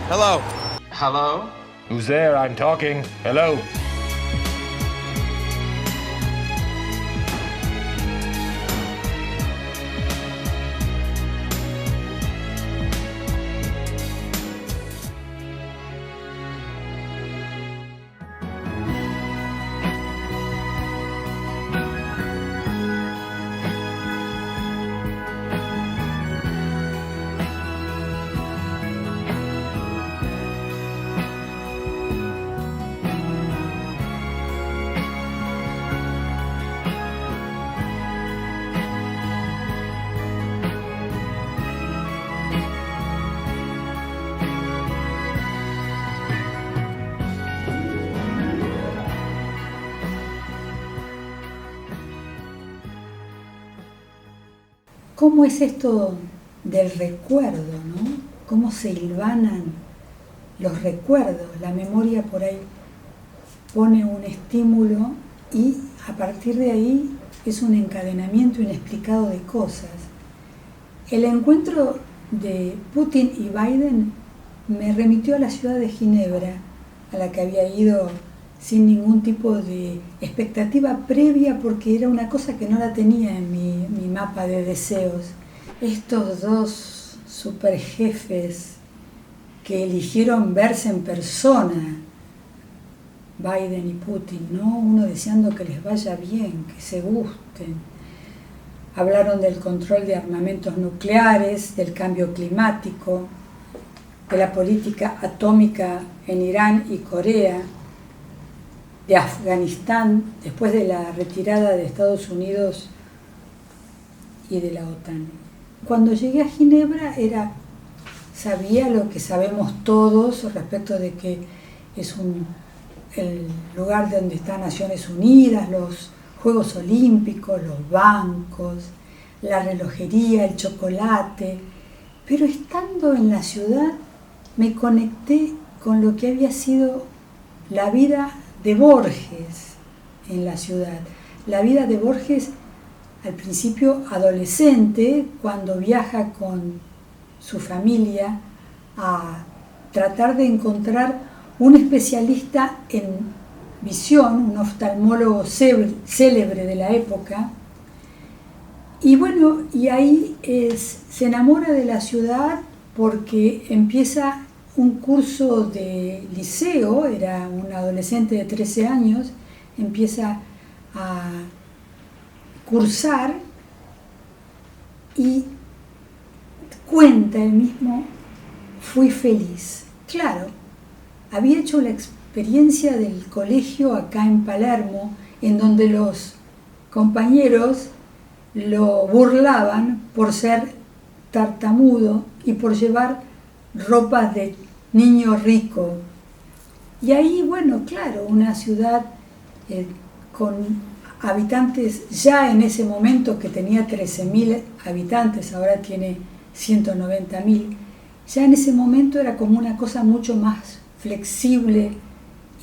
Hello. Hello? Who's there? I'm talking. Hello. ¿Cómo es esto del recuerdo, no? ¿Cómo se hilvanan los recuerdos? La memoria por ahí pone un estímulo y a partir de ahí es un encadenamiento inexplicado de cosas. El encuentro de Putin y Biden me remitió a la ciudad de Ginebra, a la que había ido sin ningún tipo de expectativa previa porque era una cosa que no la tenía en mi mapa de deseos. Estos dos superjefes que eligieron verse en persona, Biden y Putin, ¿no? Uno deseando que les vaya bien, que se gusten. Hablaron del control de armamentos nucleares, del cambio climático, de la política atómica en Irán y Corea, de Afganistán, después de la retirada de Estados Unidos y de la OTAN. Cuando llegué a Ginebra sabía lo que sabemos todos respecto de que es el lugar donde están Naciones Unidas, los Juegos Olímpicos, los bancos, la relojería, el chocolate, pero estando en la ciudad me conecté con lo que había sido la vida de Borges en la ciudad. La vida de Borges al principio adolescente, cuando viaja con su familia a tratar de encontrar un especialista en visión, un oftalmólogo célebre de la época. Y bueno, y ahí se enamora de la ciudad porque empieza un curso de liceo, era un adolescente de 13 años, empieza a cursar y cuenta él mismo, fui feliz. Claro, había hecho la experiencia del colegio acá en Palermo, en donde los compañeros lo burlaban por ser tartamudo y por llevar ropas de niño rico. Y ahí, bueno, claro, una ciudad con habitantes, ya en ese momento que tenía 13.000 habitantes, ahora tiene 190.000, ya en ese momento era como una cosa mucho más flexible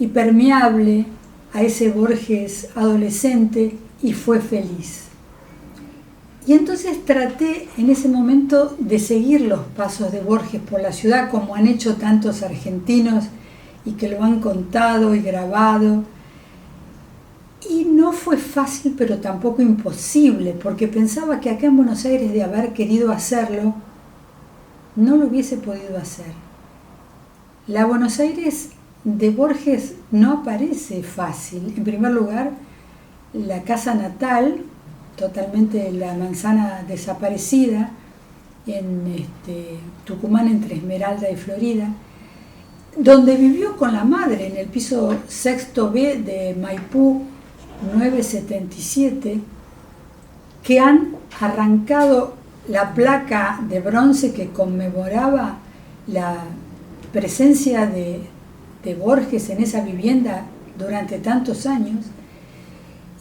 y permeable a ese Borges adolescente, y fue feliz. Y entonces traté en ese momento de seguir los pasos de Borges por la ciudad, como han hecho tantos argentinos y que lo han contado y grabado. Y no fue fácil, pero tampoco imposible, porque pensaba que acá en Buenos Aires, de haber querido hacerlo, no lo hubiese podido hacer. La Buenos Aires de Borges no aparece fácil. En primer lugar, la casa natal, totalmente la manzana desaparecida, en Tucumán, entre Esmeralda y Florida, donde vivió con la madre en el piso sexto B de Maipú 977, que han arrancado la placa de bronce que conmemoraba la presencia de Borges en esa vivienda durante tantos años.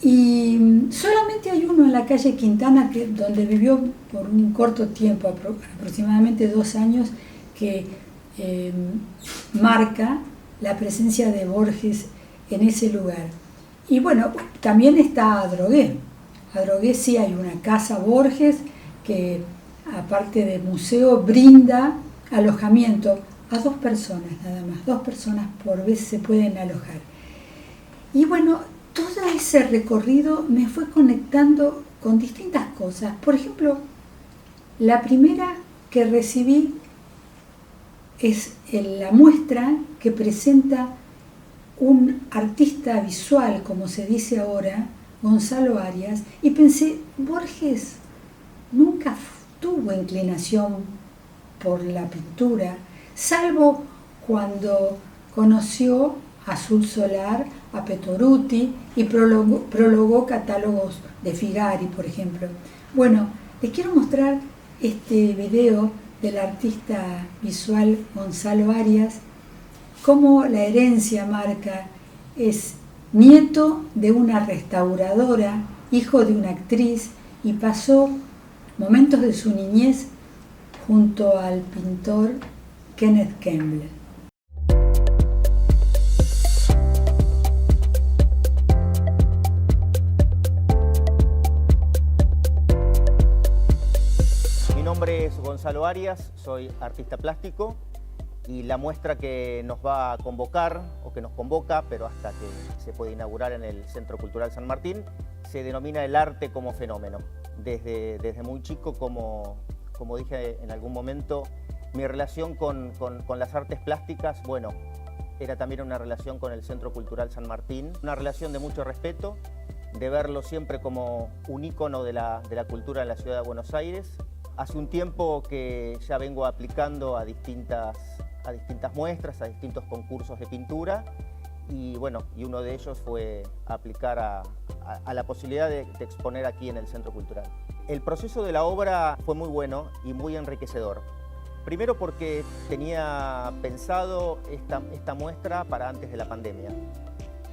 Y solamente hay uno en la calle Quintana, donde vivió por un corto tiempo, aproximadamente 2 años, que marca la presencia de Borges en ese lugar. Y bueno, también está Adrogué. Adrogué sí hay una casa Borges que, aparte de museo, brinda alojamiento a 2 personas nada más, 2 personas por vez se pueden alojar. Y bueno, todo ese recorrido me fue conectando con distintas cosas. Por ejemplo, la primera que recibí es la muestra que presenta un artista visual, como se dice ahora, Gonzalo Arias, y pensé, Borges nunca tuvo inclinación por la pintura, salvo cuando conoció a Azul Solar, a Petoruti y prologó catálogos de Figari, por ejemplo. Bueno, les quiero mostrar este video del artista visual Gonzalo Arias, cómo la herencia marca. Es nieto de una restauradora, hijo de una actriz, y pasó momentos de su niñez junto al pintor Kenneth Kembler. Mi nombre es Gonzalo Arias, soy artista plástico y la muestra que nos va a convocar, o que nos convoca, pero hasta que se puede inaugurar en el Centro Cultural San Martín, se denomina El arte como fenómeno. Desde muy chico, como dije en algún momento, mi relación con las artes plásticas, bueno, era también una relación con el Centro Cultural San Martín, una relación de mucho respeto, de verlo siempre como un ícono de la cultura de la ciudad de Buenos Aires. Hace un tiempo que ya vengo aplicando a distintas muestras, a distintos concursos de pintura, y bueno, uno de ellos fue aplicar a la posibilidad de exponer aquí en el Centro Cultural. El proceso de la obra fue muy bueno y muy enriquecedor. Primero porque tenía pensado esta muestra para antes de la pandemia.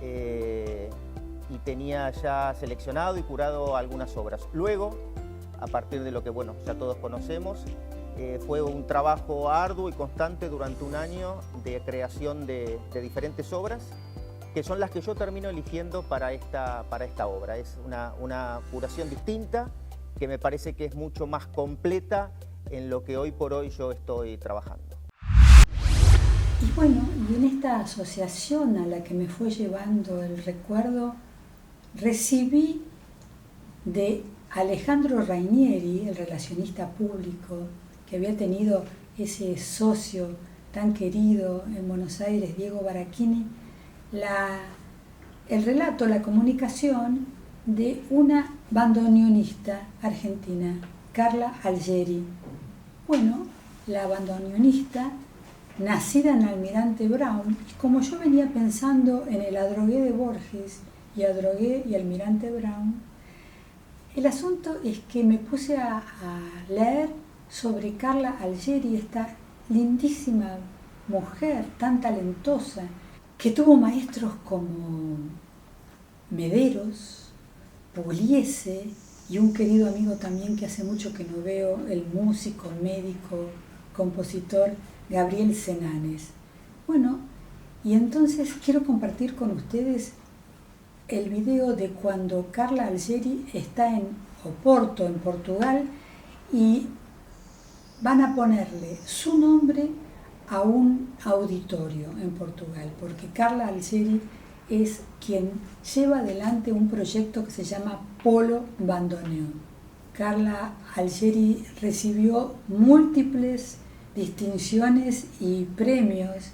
Y tenía ya seleccionado y curado algunas obras. Luego, a partir de lo que bueno, ya todos conocemos, fue un trabajo arduo y constante durante un año de creación de diferentes obras, que son las que yo termino eligiendo para esta obra. Es una curación distinta, que me parece que es mucho más completa en lo que hoy por hoy yo estoy trabajando. Y bueno, y en esta asociación a la que me fue llevando el recuerdo, recibí de Alejandro Rainieri, el relacionista público, que había tenido ese socio tan querido en Buenos Aires, Diego Barachini, el relato, la comunicación de una bandoneonista argentina, Carla Algeri. Bueno, la bandoneonista, nacida en Almirante Brown, y como yo venía pensando en el Adrogué de Borges y Adrogué y Almirante Brown, el asunto es que me puse a leer sobre Carla Algeri, esta lindísima mujer tan talentosa, que tuvo maestros como Mederos, Pugliese y un querido amigo también que hace mucho que no veo, el músico, médico, compositor Gabriel Senanes. Bueno, y entonces quiero compartir con ustedes el video de cuando Carla Algeri está en Oporto, en Portugal, y van a ponerle su nombre a un auditorio en Portugal, porque Carla Algeri es quien lleva adelante un proyecto que se llama Polo Bandoneón. Carla Algeri recibió múltiples distinciones y premios,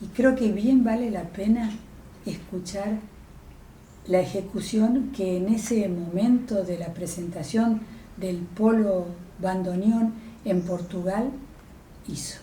y creo que bien vale la pena escuchar la ejecución que en ese momento de la presentación del Polo Bandoneón en Portugal hizo.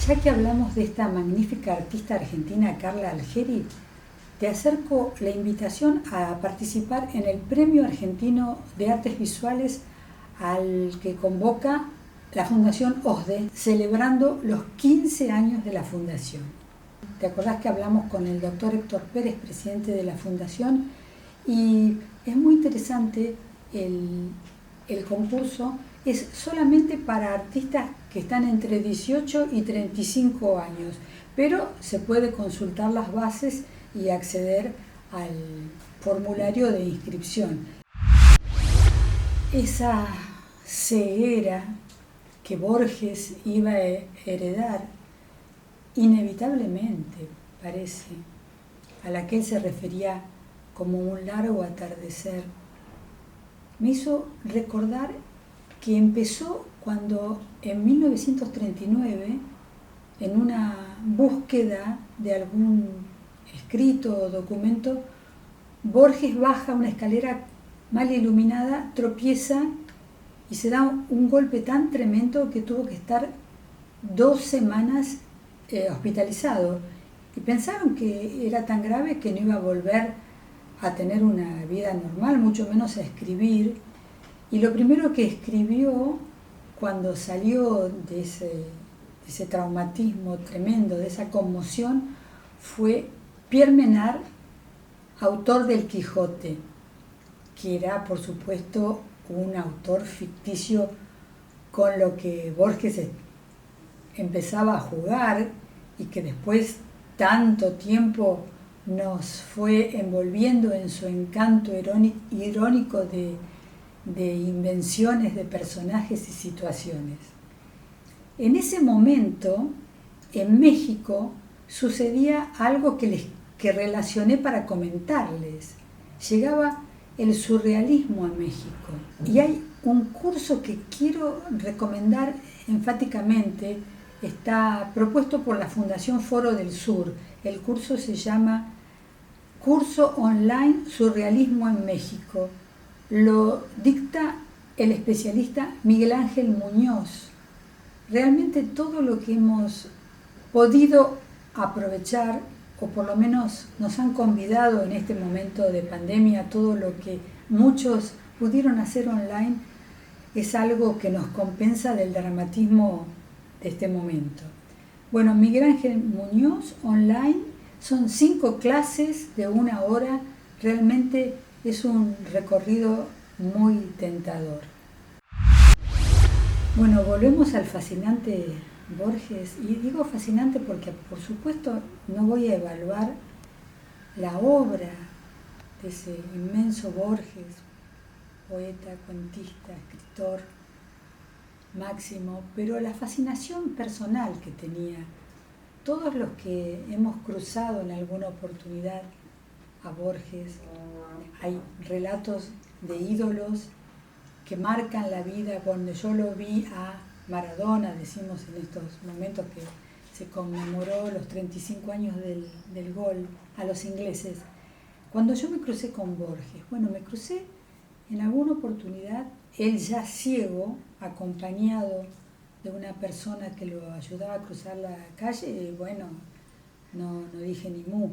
Ya que hablamos de esta magnífica artista argentina Carla Algeri, te acerco la invitación a participar en el Premio Argentino de Artes Visuales al que convoca la Fundación OSDE, celebrando los 15 años de la Fundación. ¿Te acordás que hablamos con el doctor Héctor Pérez, presidente de la Fundación? Y es muy interesante el concurso, es solamente para artistas que están entre 18 y 35 años, pero se puede consultar las bases y acceder al formulario de inscripción. Esa ceguera que Borges iba a heredar, inevitablemente, parece, a la que él se refería como un largo atardecer, me hizo recordar que empezó cuando en 1939, en una búsqueda de algún escrito o documento, Borges baja una escalera mal iluminada, tropieza y se da un golpe tan tremendo que tuvo que estar 2 semanas hospitalizado. Y pensaron que era tan grave que no iba a volver a tener una vida normal, mucho menos a escribir. Y lo primero que escribió cuando salió de ese traumatismo tremendo, de esa conmoción, fue Pierre Menard, autor del Quijote, que era, por supuesto, un autor ficticio con lo que Borges empezaba a jugar y que después tanto tiempo nos fue envolviendo en su encanto irónico de invenciones de personajes y situaciones. En ese momento, en México, sucedía algo que relacioné para comentarles. Llegaba el surrealismo a México y hay un curso que quiero recomendar enfáticamente, está propuesto por la Fundación Foro del Sur. El curso se llama Curso Online Surrealismo en México. Lo dicta el especialista Miguel Ángel Muñoz. Realmente todo lo que hemos podido aprovechar, o por lo menos nos han convidado en este momento de pandemia, todo lo que muchos pudieron hacer online, es algo que nos compensa del dramatismo de este momento. Bueno, Miguel Ángel Muñoz online son 5 clases de 1 hora, realmente es un recorrido muy tentador. Bueno, volvemos al fascinante Borges, y digo fascinante porque por supuesto no voy a evaluar la obra de ese inmenso Borges, poeta, cuentista, escritor máximo, pero la fascinación personal que tenía. Todos los que hemos cruzado en alguna oportunidad a Borges, hay relatos de ídolos que marcan la vida. Cuando yo lo vi a Maradona, decimos en estos momentos que se conmemoró los 35 años del gol a los ingleses, cuando yo me crucé con Borges, bueno, me crucé en alguna oportunidad, él ya ciego, acompañado de una persona que lo ayudaba a cruzar la calle, y bueno, no dije ni mu.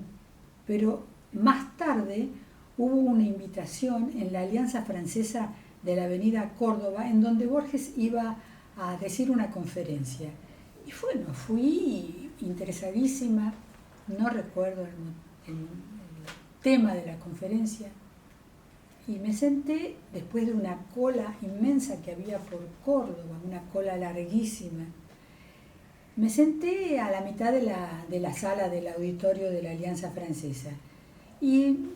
Pero más tarde hubo una invitación en la Alianza Francesa de la Avenida Córdoba, en donde Borges iba a decir una conferencia. Y bueno, fui interesadísima, no recuerdo el tema de la conferencia, y me senté después de una cola inmensa que había por Córdoba, una cola larguísima. Me senté a la mitad de la sala del auditorio de la Alianza Francesa y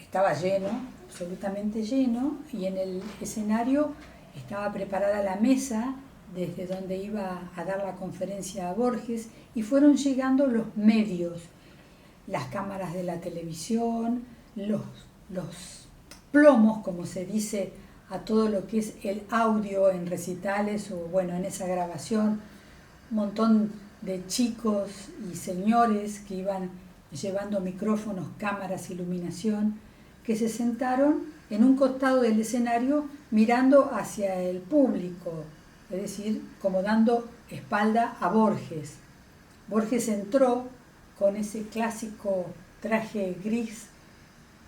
estaba lleno, absolutamente lleno, y en el escenario estaba preparada la mesa desde donde iba a dar la conferencia a Borges, y fueron llegando los medios, las cámaras de la televisión, los plomos, como se dice, a todo lo que es el audio en recitales o bueno, en esa grabación, un montón de chicos y señores que iban llevando micrófonos, cámaras, iluminación, que se sentaron en un costado del escenario mirando hacia el público, es decir, como dando espalda a Borges. Borges entró con ese clásico traje gris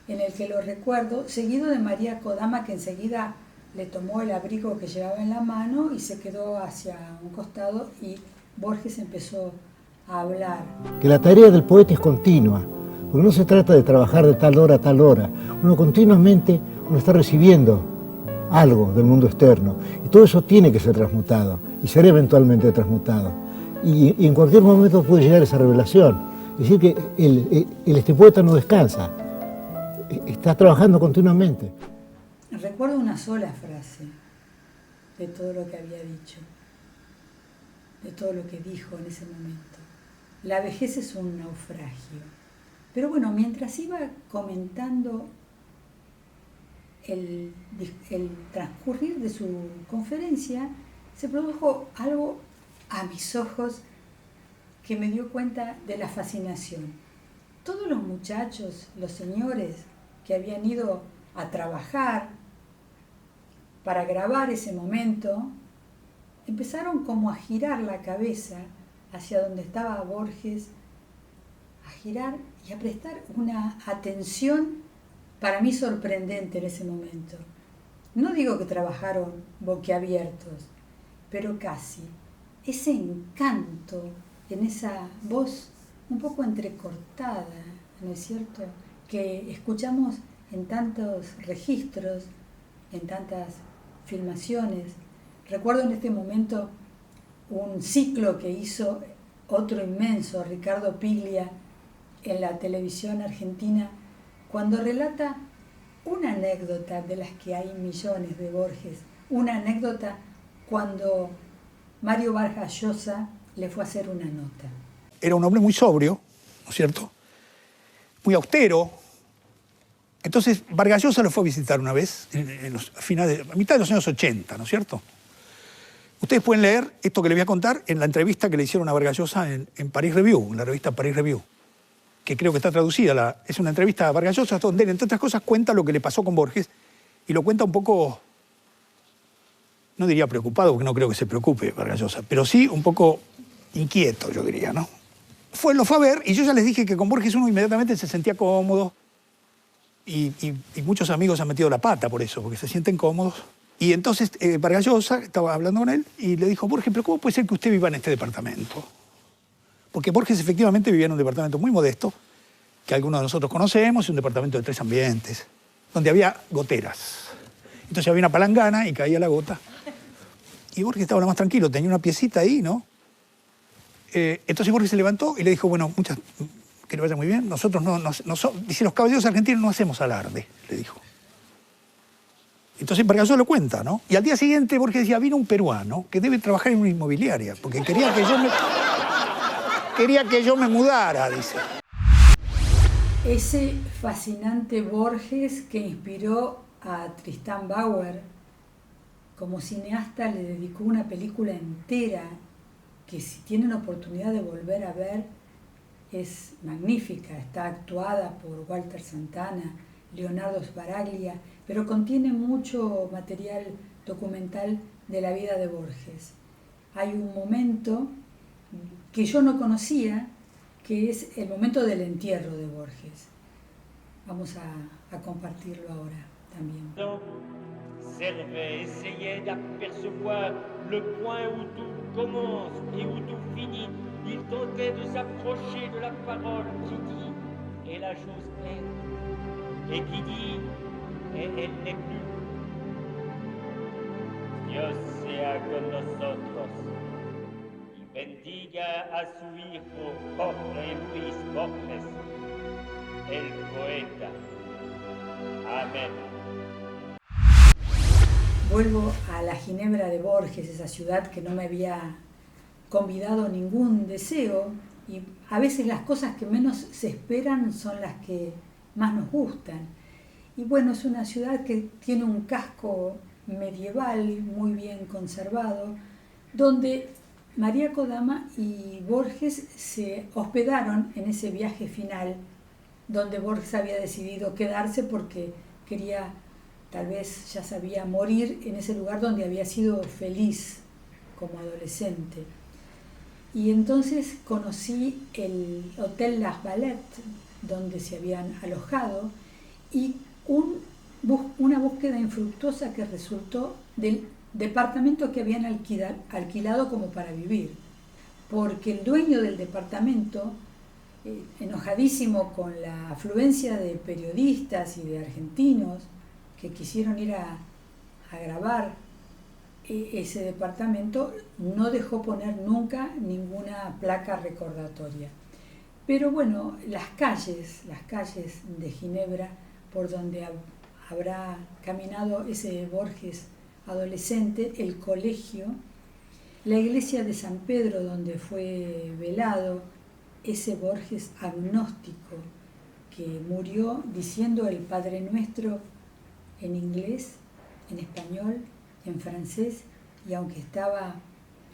en el que lo recuerdo, seguido de María Kodama, que enseguida le tomó el abrigo que llevaba en la mano y se quedó hacia un costado, y Borges empezó a hablar. Que la tarea del poeta es continua, porque no se trata de trabajar de tal hora a tal hora. Continuamente está recibiendo algo del mundo externo, y todo eso tiene que ser transmutado, y será eventualmente transmutado. Y en cualquier momento puede llegar esa revelación. Es decir, que este poeta no descansa, está trabajando continuamente. Recuerdo una sola frase de todo lo que había dicho, de todo lo que dijo en ese momento. La vejez es un naufragio. Pero bueno, mientras iba comentando el transcurrir de su conferencia, se produjo algo a mis ojos que me dio cuenta de la fascinación. Todos los muchachos, los señores que habían ido a trabajar para grabar ese momento, empezaron como a girar la cabeza hacia donde estaba Borges, a girar y a prestar una atención para mí sorprendente en ese momento. No digo que trabajaron boquiabiertos, pero casi. Ese encanto en esa voz un poco entrecortada, ¿no es cierto?, que escuchamos en tantos registros, en tantas filmaciones. Recuerdo en este momento un ciclo que hizo otro inmenso, Ricardo Piglia, en la televisión argentina, cuando relata una anécdota de las que hay millones de Borges, una anécdota cuando Mario Vargas Llosa le fue a hacer una nota. Era un hombre muy sobrio, ¿no es cierto?, muy austero. Entonces Vargas Llosa lo fue a visitar una vez, a mitad de los años 80, ¿no es cierto? Ustedes pueden leer esto que les voy a contar en la entrevista que le hicieron a Vargas Llosa en Paris Review, en la revista Paris Review, que creo que está traducida. Es una entrevista a Vargas Llosa donde él, entre otras cosas, cuenta lo que le pasó con Borges, y lo cuenta un poco, no diría preocupado, porque no creo que se preocupe Vargas Llosa, pero sí un poco inquieto, yo diría, ¿no? Lo fue a ver, y yo ya les dije que con Borges uno inmediatamente se sentía cómodo, y muchos amigos han metido la pata por eso, porque se sienten cómodos. Y entonces Vargas Llosa estaba hablando con él y le dijo: Borges, ¿pero cómo puede ser que usted viva en este departamento? Porque Borges efectivamente vivía en un departamento muy modesto, que algunos de nosotros conocemos, un departamento de 3 ambientes, donde había goteras. Entonces había una palangana y caía la gota. Y Borges estaba lo más tranquilo, tenía una piecita ahí, ¿no? Entonces Borges se levantó y le dijo: bueno, que le vaya muy bien, nosotros dice, los caballeros argentinos no hacemos alarde, le dijo. Entonces Vargas Llosa lo cuenta, ¿no? Y al día siguiente Borges decía: vino un peruano que debe trabajar en una inmobiliaria, porque quería que yo me mudara, dice. Ese fascinante Borges que inspiró a Tristan Bauer, como cineasta le dedicó una película entera que, si tienen oportunidad de volver a ver, es magnífica. Está actuada por Walter Santana, Leonardo Sbaraglia, pero contiene mucho material documental de la vida de Borges. Hay un momento que yo no conocía, que es el momento del entierro de Borges. Vamos a compartirlo ahora también. Servet essayait d'apercevoir le point où tout commence et où tout finit. Il tentait de s'approcher de la parole qui dit « et la chose est » et qui dit « et elle n'est plus ». Dios sea con nosotros y bendiga a su hijo Jorge Luis Borges, el poeta. Amén. Vuelvo a la Ginebra de Borges, esa ciudad que no me había convidado ningún deseo, y a veces las cosas que menos se esperan son las que más nos gustan. Y bueno, es una ciudad que tiene un casco medieval muy bien conservado, donde María Kodama y Borges se hospedaron en ese viaje final, donde Borges había decidido quedarse porque quería, tal vez ya sabía, morir en ese lugar donde había sido feliz como adolescente. Y entonces conocí el Hotel Las Valettes, donde se habían alojado, y una búsqueda infructuosa que resultó del departamento que habían alquilado como para vivir. Porque el dueño del departamento, enojadísimo con la afluencia de periodistas y de argentinos que quisieron ir a grabar ese departamento, no dejó poner nunca ninguna placa recordatoria. Pero bueno, las calles de Ginebra, por donde habrá caminado ese Borges adolescente, el colegio, la iglesia de San Pedro donde fue velado ese Borges agnóstico que murió diciendo el Padre Nuestro en inglés, en español, en francés, y aunque estaba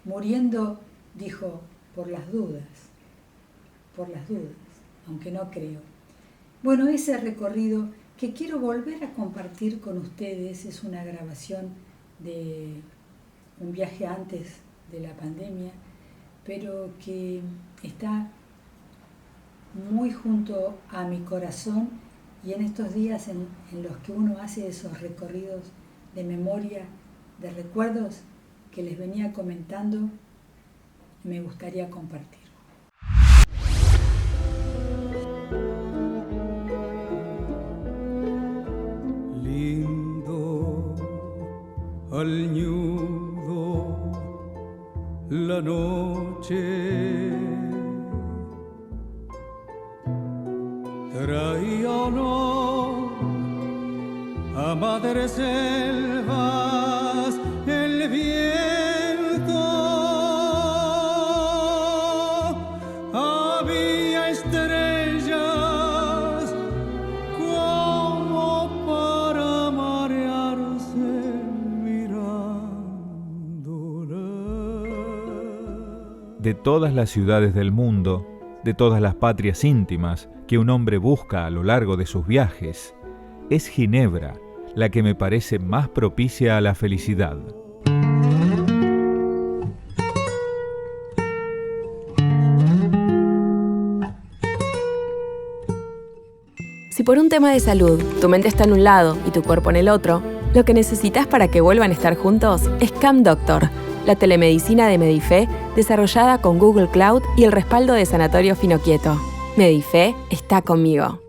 muriendo, dijo, por las dudas, aunque no creo. Bueno, ese recorrido que quiero volver a compartir con ustedes es una grabación de un viaje antes de la pandemia, pero que está muy junto a mi corazón, y en estos días en los que uno hace esos recorridos de memoria, de recuerdos que les venía comentando, me gustaría compartir. Lindo al ñudo la noche traía olor a madres selvas el viento, había estrellas como para marearse mirándola. De todas las ciudades del mundo, de todas las patrias íntimas que un hombre busca a lo largo de sus viajes, es Ginebra la que me parece más propicia a la felicidad. Si por un tema de salud tu mente está en un lado y tu cuerpo en el otro, lo que necesitas para que vuelvan a estar juntos es Scam Doctor, la telemedicina de Medife desarrollada con Google Cloud y el respaldo de Sanatorio Finoquieto. Medife está conmigo.